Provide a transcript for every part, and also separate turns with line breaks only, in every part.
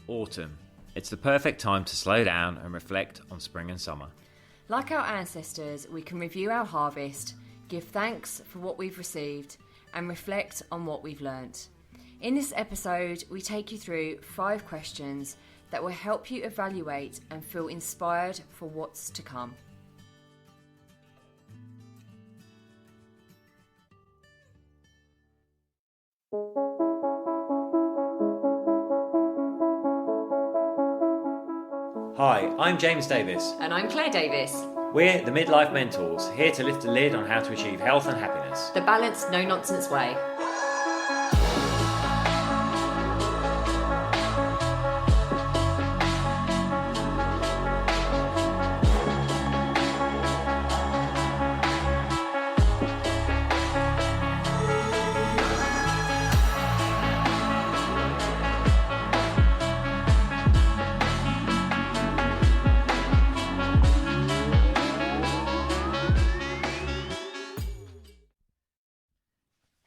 autumn. It's the perfect time to slow down and reflect on spring and summer.
Like our ancestors, we can review our harvest, give thanks for what we've received, and reflect on what we've learnt. In this episode, we take you through 5 questions that will help you evaluate and feel inspired for what's to come.
Hi, I'm James Davis.
And I'm Claire Davis.
We're the Midlife Mentors, here to lift the lid on how to achieve health and happiness.
The balanced, no-nonsense way.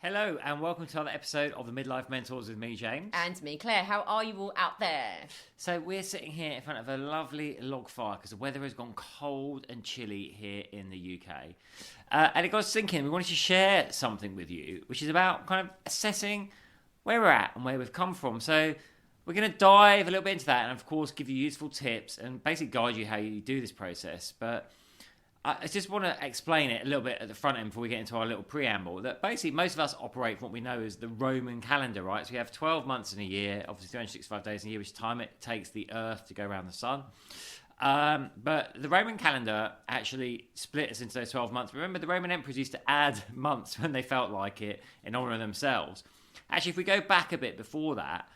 Hello and welcome to another episode of the Midlife Mentors with me, James.
And me, Claire. How are you all out there?
So we're sitting here in front of a lovely log fire because the weather has gone cold and chilly here in the UK. And it got us thinking, we wanted to share something with you, which is about kind of assessing where we're at and where we've come from. So we're going to dive a little bit into that and, of course, give you useful tips and basically guide you how you do this process. But I just want to explain it a little bit at the front end before we get into our little preamble, that basically most of us operate from what we know as the Roman calendar, right? So we have 12 months in a year, obviously 365 days in a year, which is time it takes the Earth to go around the sun. But the Roman calendar actually split us into those 12 months. Remember, the Roman emperors used to add months when they felt like it in honour of themselves. Actually, if we go back a bit before that,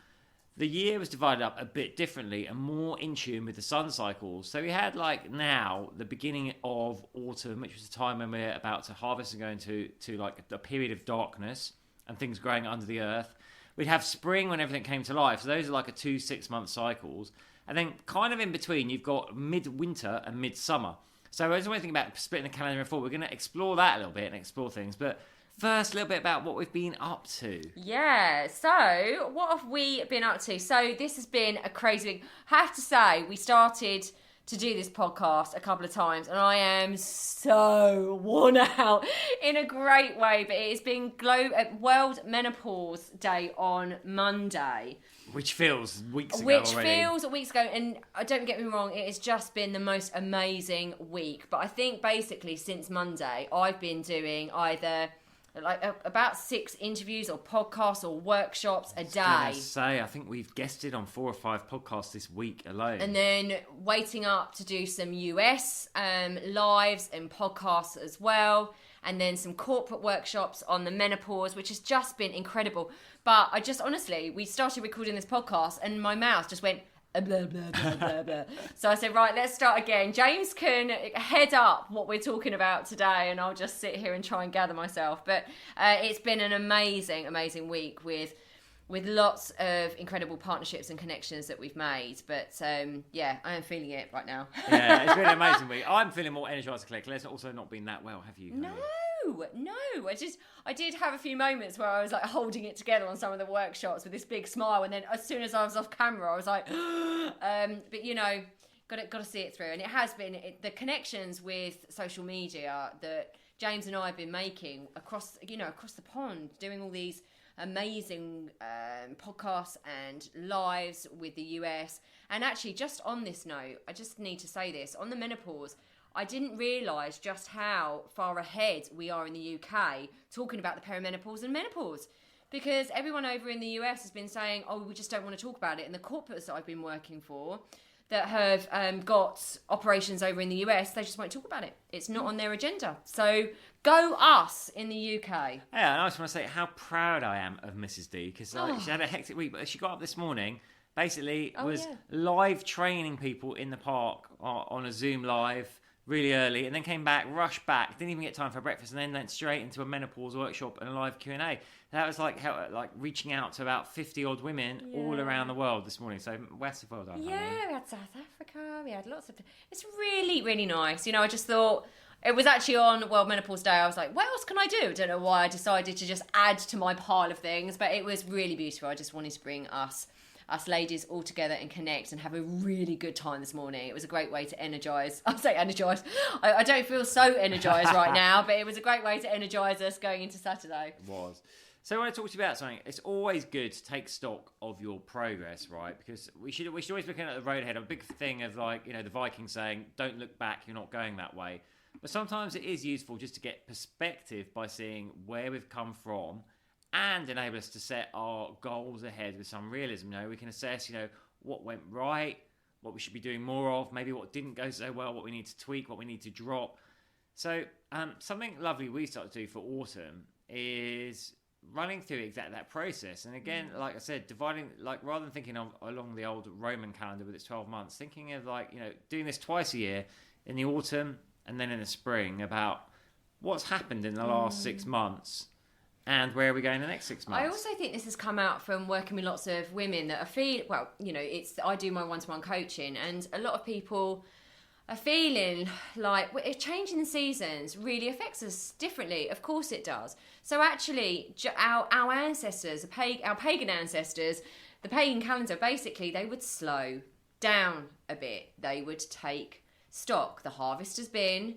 the year was divided up a bit differently and more in tune with the sun cycles. So we had like now the beginning of autumn, which was the time when we're about to harvest and go into like a period of darkness and things growing under the earth. We'd have spring when everything came to life. So those are like 2 6-month cycles. And then kind of in between, you've got mid-winter and mid-summer. So I was always thinking about splitting the calendar in 4. We're going to explore that a little bit and explore things. But first, a little bit about what we've been up to.
Yeah, so what have we been up to? So this has been a crazy week. I have to say, we started to do this podcast a couple of times and I am so worn out in a great way. But it has been World Menopause Day on Monday.
Which feels weeks ago
Which
already.
feels weeks ago, and don't get me wrong, it has just been the most amazing week. But I think basically since Monday, I've been doing either about 6 interviews or podcasts or workshops a day.
I think we've guested on 4 or 5 podcasts this week alone.
And then waiting up to do some US lives and podcasts as well. And then some corporate workshops on the menopause, which has just been incredible. But I just, honestly, we started recording this podcast and my mouth just went blah, blah, blah, blah, blah. So I said, right, let's start again. James can head up what we're talking about today and I'll just sit here and try and gather myself. But it's been an amazing, amazing week with lots of incredible partnerships and connections that we've made. But yeah, I am feeling it right now.
Yeah, it's been an amazing week. I'm feeling more energised to collect. Claire's also not been that well, have you?
No. I did have a few moments where I was like holding it together on some of the workshops with this big smile, and then as soon as I was off camera, I was like, but you know, got to see it through. And it has been the connections with social media that James and I have been making across the pond, doing all these amazing podcasts and lives with the US. And actually, just on this note, I just need to say this on the menopause. I didn't realise just how far ahead we are in the UK talking about the peri-menopause and menopause, because everyone over in the US has been saying, oh, we just don't want to talk about it. And the corporates that I've been working for that have got operations over in the US, they just won't talk about it. It's not on their agenda. So go us in the UK.
Yeah, and I just want to say how proud I am of Mrs. D, because she had a hectic week, but she got up this morning, basically live training people in the park on a Zoom live really early, and then came back, rushed back, didn't even get time for breakfast, and then went straight into a menopause workshop and a live Q&A. That was like reaching out to about 50 odd women all around the world this morning. So massive well done.
Yeah, we had South Africa, we had lots of... It's really, really nice. You know, I just thought... It was actually on World Menopause Day. I was like, what else can I do? I don't know why I decided to just add to my pile of things, but it was really beautiful. I just wanted to bring us us ladies all together and connect and have a really good time this morning. It was a great way to energise. I say energise. I don't feel so energised right now, but it was a great way to energise us going into Saturday.
It was. So I want to talk to you about something. It's always good to take stock of your progress, right? Because we should always be looking at the road ahead. I'm a big thing of like, the Vikings saying, don't look back, you're not going that way. But sometimes it is useful just to get perspective by seeing where we've come from and enable us to set our goals ahead with some realism. We can assess, what went right, what we should be doing more of, maybe what didn't go so well, what we need to tweak, what we need to drop. So something lovely we start to do for autumn is running through exactly that process. And again, like I said, dividing, like rather than thinking of along the old Roman calendar with its 12 months, thinking of like, doing this twice a year in the autumn and then in the spring about what's happened in the last 6 months and where are we going the next 6 months.
I also think this has come out from working with lots of women that are I do my one-to-one coaching, and a lot of people are feeling like changing the seasons really affects us differently. Of course it does. So actually, our ancestors, our pagan ancestors, the pagan calendar, basically, they would slow down a bit. They would take stock. The harvest has been,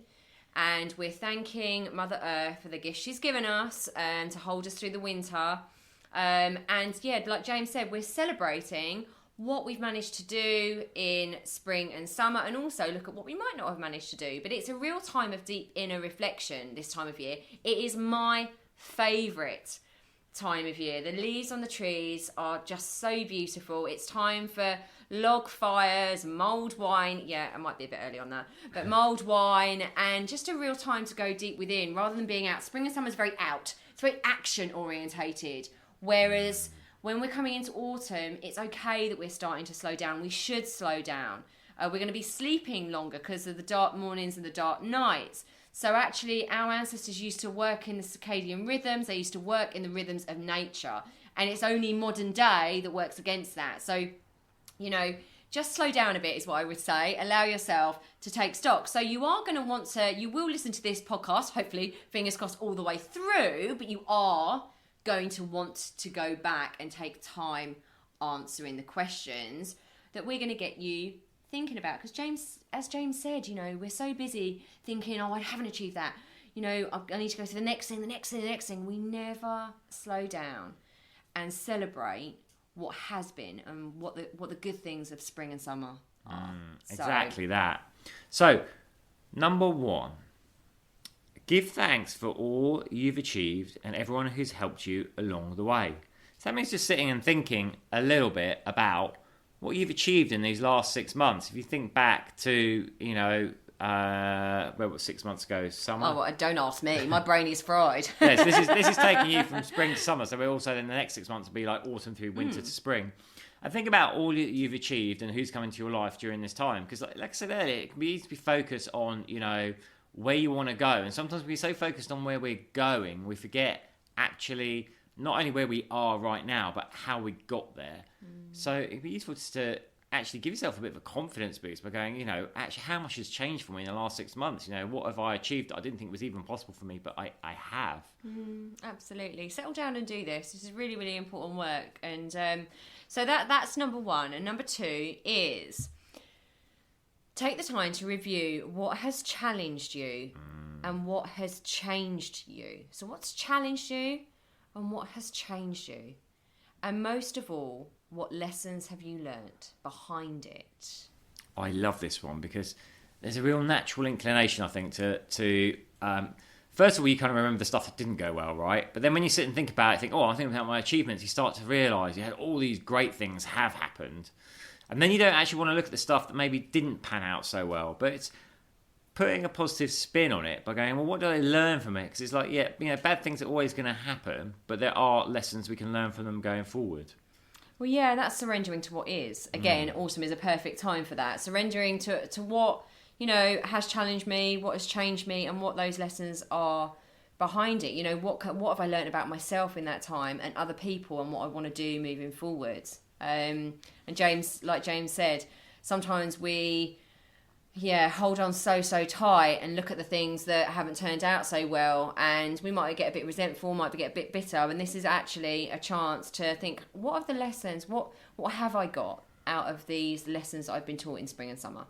and we're thanking Mother Earth for the gift she's given us to hold us through the winter. And yeah, like James said, we're celebrating what we've managed to do in spring and summer, and also look at what we might not have managed to do. But it's a real time of deep inner reflection this time of year. It is my favourite time of year. The leaves on the trees are just so beautiful. It's time for log fires, mulled wine. Yeah, I might be a bit early on that, but mulled wine, and just a real time to go deep within rather than being out. Spring and summer is very out. It's very action orientated. Whereas when we're coming into autumn, it's okay that we're starting to slow down. We should slow down. We're going to be sleeping longer because of the dark mornings and the dark nights. So actually, our ancestors used to work in the circadian rhythms. They used to work in the rhythms of nature. And it's only modern day that works against that. So, just slow down a bit is what I would say. Allow yourself to take stock. So you are going to you will listen to this podcast, hopefully, fingers crossed, all the way through, but you are going to want to go back and take time answering the questions that we're going to get you thinking about. Because as James said, we're so busy thinking, I haven't achieved that. I need to go to the next thing, the next thing, the next thing. We never slow down and celebrate what has been and what the good things of spring and summer are.
Exactly that. So, number 1, give thanks for all you've achieved and everyone who's helped you along the way. So that means just sitting and thinking a little bit about what you've achieved in these last 6 months. If you think back to, where was 6 months ago? Summer?
Oh, well, don't ask me. My brain is fried.
Yes, this is taking you from spring to summer. So we're also then the next 6 months will be like autumn through winter to spring. And think about all you've achieved and who's come into your life during this time. Because like I said earlier, it can be easy to be focused on, where you want to go. And sometimes we're so focused on where we're going, we forget actually not only where we are right now, but how we got there. So it'd be useful just to actually give yourself a bit of a confidence boost by going, actually how much has changed for me in the last 6 months? What have I achieved that I didn't think was even possible for me, but I have.
Absolutely. Settle down and do this. This is really, really important work. And so that's number 1. And number 2 is take the time to review what has challenged you and what has changed you. So what's challenged you and what has changed you? And most of all, what lessons have you learnt behind it?
I love this one because there's a real natural inclination, I think, to first of all, you kind of remember the stuff that didn't go well, right? But then when you sit and think about it, think, I'm thinking about my achievements, you start to realise you had all these great things have happened. And then you don't actually want to look at the stuff that maybe didn't pan out so well. But it's putting a positive spin on it by going, well, what do I learn from it? Because it's like, bad things are always going to happen, but there are lessons we can learn from them going forward.
Well, yeah, that's surrendering to what is. Again, autumn is a perfect time for that. Surrendering to what, has challenged me, what has changed me, and what those lessons are behind it. What have I learned about myself in that time and other people and what I want to do moving forwards. And James, like James said, sometimes we hold on so tight and look at the things that haven't turned out so well, and we might get a bit resentful, might get a bit bitter, and this is actually a chance to think, what are the lessons, what have I got out of these lessons I've been taught in spring and summer?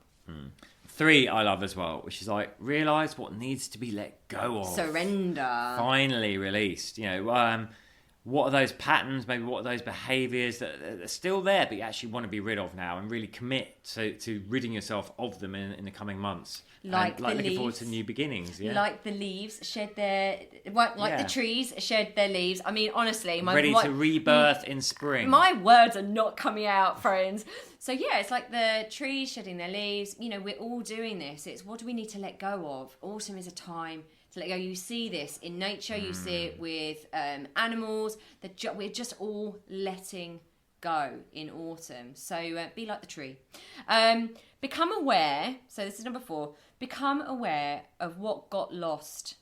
3 I love as well, which is like, realise what needs to be let go of.
Surrender.
Finally released. What are those patterns, maybe what are those behaviours that are still there but you actually want to be rid of now, and really commit to ridding yourself of them in the coming months.
Like
looking forward to new beginnings. Yeah.
Like the leaves shed their... the trees shed their leaves. I mean, honestly...
Ready to rebirth in spring.
My words are not coming out, friends. So yeah, it's like the trees shedding their leaves. We're all doing this. It's what do we need to let go of? Autumn is a time to let go. You see this in nature. You see it with animals. We're just all letting go in autumn. So be like the tree. Become aware. So this is number 4. Become aware of what got lost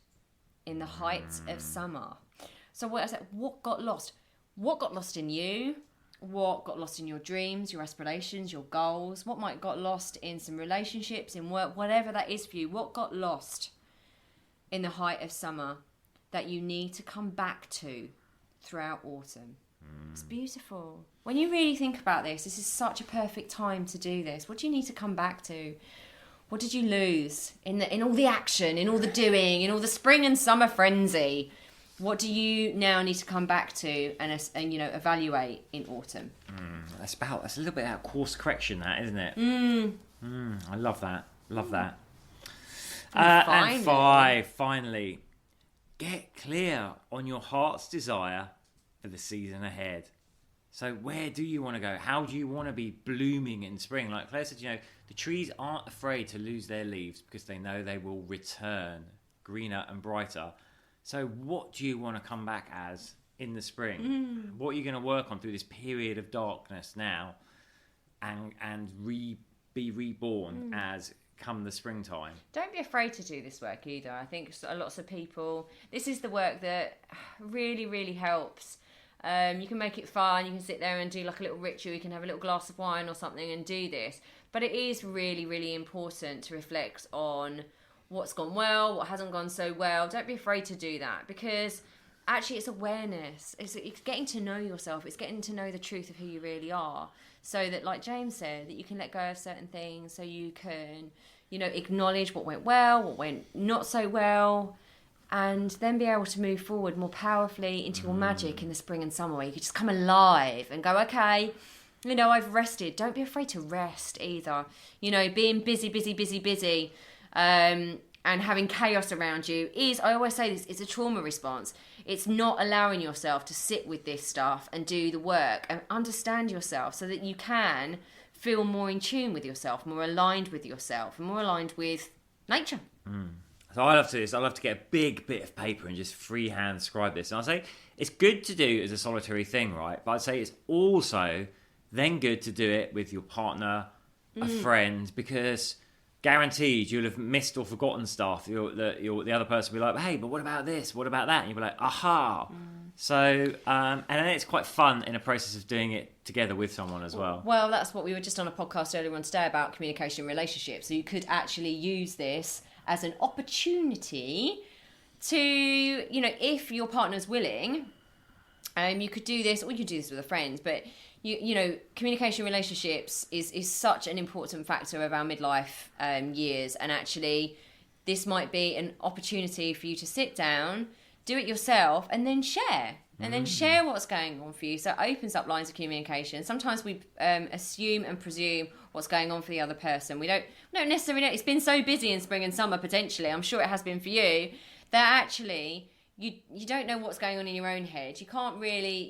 in the height of summer. So what got lost? What got lost in you? What got lost in your dreams, your aspirations, your goals? What might got lost in some relationships, in work, whatever that is for you? What got lost in the height of summer that you need to come back to throughout autumn? It's beautiful. When you really think about this is such a perfect time to do this. What do you need to come back to? What did you lose in all the action, in all the doing, in all the spring and summer frenzy? What do you now need to come back to and evaluate in autumn?
That's a little bit about course correction, that, isn't it? I love that. Love that. And 5, finally, get clear on your heart's desire for the season ahead. So where do you want to go? How do you want to be blooming in spring? Like Claire said, the trees aren't afraid to lose their leaves because they know they will return greener and brighter. So what do you want to come back as in the spring? What are you going to work on through this period of darkness now and be reborn as come the springtime?
Don't be afraid to do this work either. I think lots of people, this is the work that really, really helps. You can make it fun. You can sit there and do like a little ritual. You can have a little glass of wine or something and do this. But it is really, really important to reflect on what's gone well, what hasn't gone so well. Don't be afraid to do that, because actually it's awareness. It's getting to know yourself. It's getting to know the truth of who you really are, so that, like James said, that you can let go of certain things, so you can, acknowledge what went well, what went not so well, and then be able to move forward more powerfully into your magic in the spring and summer, where you can just come alive and go, okay, I've rested. Don't be afraid to rest either. Being busy, and having chaos around you is, I always say this, it's a trauma response. It's not allowing yourself to sit with this stuff and do the work and understand yourself, so that you can feel more in tune with yourself, more aligned with yourself, and more aligned with nature.
So I love to do this. I love to get a big bit of paper and just freehand scribe this. And I say it's good to do as a solitary thing, right? But I'd say it's also then good to do it with your partner, a friend, because guaranteed you'll have missed or forgotten stuff. The other person will be like, hey, but what about this? What about that? And you'll be like, aha. So, and then it's quite fun in a process of doing it together with someone as well.
Well, that's what we were just on a podcast earlier on today about communication and relationships. So you could actually use this as an opportunity to, if your partner's willing, you could do this, or you could do this with a friend, but communication relationships is such an important factor of our midlife years, and actually this might be an opportunity for you to sit down, do it yourself, and then share. And then share what's going on for you. So it opens up lines of communication. Sometimes we assume and presume what's going on for the other person. We don't necessarily know. It's been so busy in spring and summer, potentially, I'm sure it has been for you, that actually you don't know what's going on in your own head. You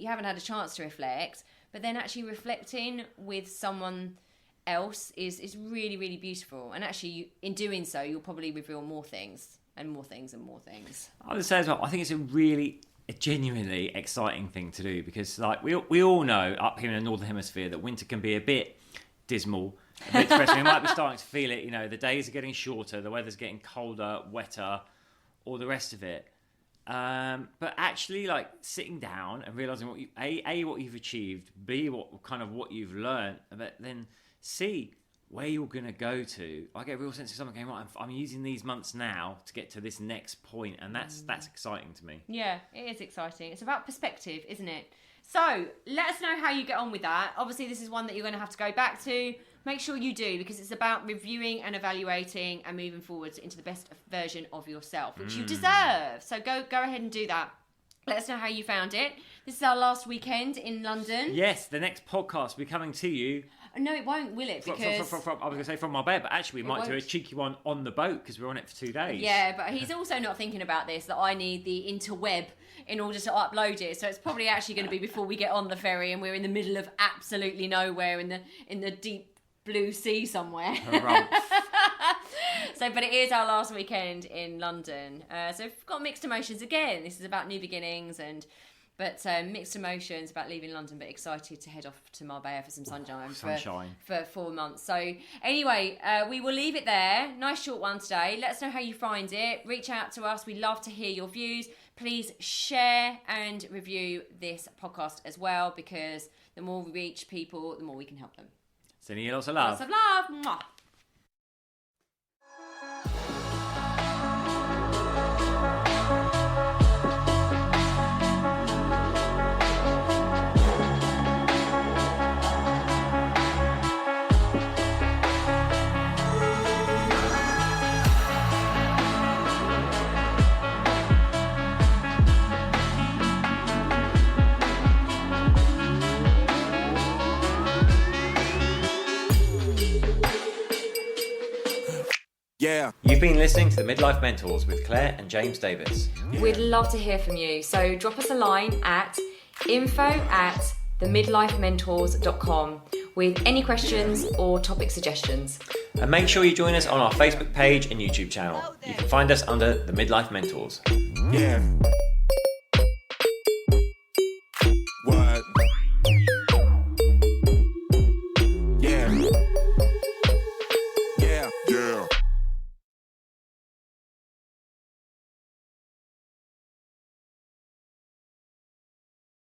haven't had a chance to reflect. But then actually reflecting with someone else is really, really beautiful. And actually, in doing so, you'll probably reveal more things and more things and more things.
I would say as well, I think it's a genuinely exciting thing to do, because like we all know up here in the Northern Hemisphere that winter can be a bit dismal, a bit depressing. We might be starting to feel it, the days are getting shorter, the weather's getting colder, wetter, all the rest of it. But actually, like, sitting down and realising what you've achieved, B, what you've learned, but then C, where you're going to go to, I get a real sense of something going, right, I'm using these months now to get to this next point, and that's exciting to me.
Yeah, it is exciting. It's about perspective, isn't it? So let us know how you get on with that. Obviously, this is one that you're going to have to go back to. Make sure you do, because it's about reviewing and evaluating and moving forward into the best version of yourself, which you deserve. So go ahead and do that. Let us know how you found it. This is our last weekend in London.
Yes, the next podcast will be coming to you.
No, it won't, will it? Because
I was going to say from Marbella, but actually we might do a cheeky one on the boat because we're on it for 2 days.
Yeah, but he's also not thinking about this, that I need the interweb in order to upload it. So it's probably actually going to be before we get on the ferry and we're in the middle of absolutely nowhere in the deep blue sea somewhere. So, but it is our last weekend in London. So we've got mixed emotions again. This is about new beginnings but mixed emotions about leaving London, but excited to head off to Marbella for some sunshine. For 4 months. So anyway, we will leave it there. Nice short one today. Let us know how you find it. Reach out to us. We love to hear your views. Please share and review this podcast as well, because the more we reach people, the more we can help them.
Sending you lots of love.
Lots of love. Mwah.
Yeah.
You've been listening to the Midlife Mentors with Claire and James Davis.
We'd love to hear from you. So drop us a line at info@themidlifementors.com with any questions or topic suggestions.
And make sure you join us on our Facebook page and YouTube channel. You can find us under the Midlife Mentors.
Yeah. What? Yeah. Yeah. Yeah.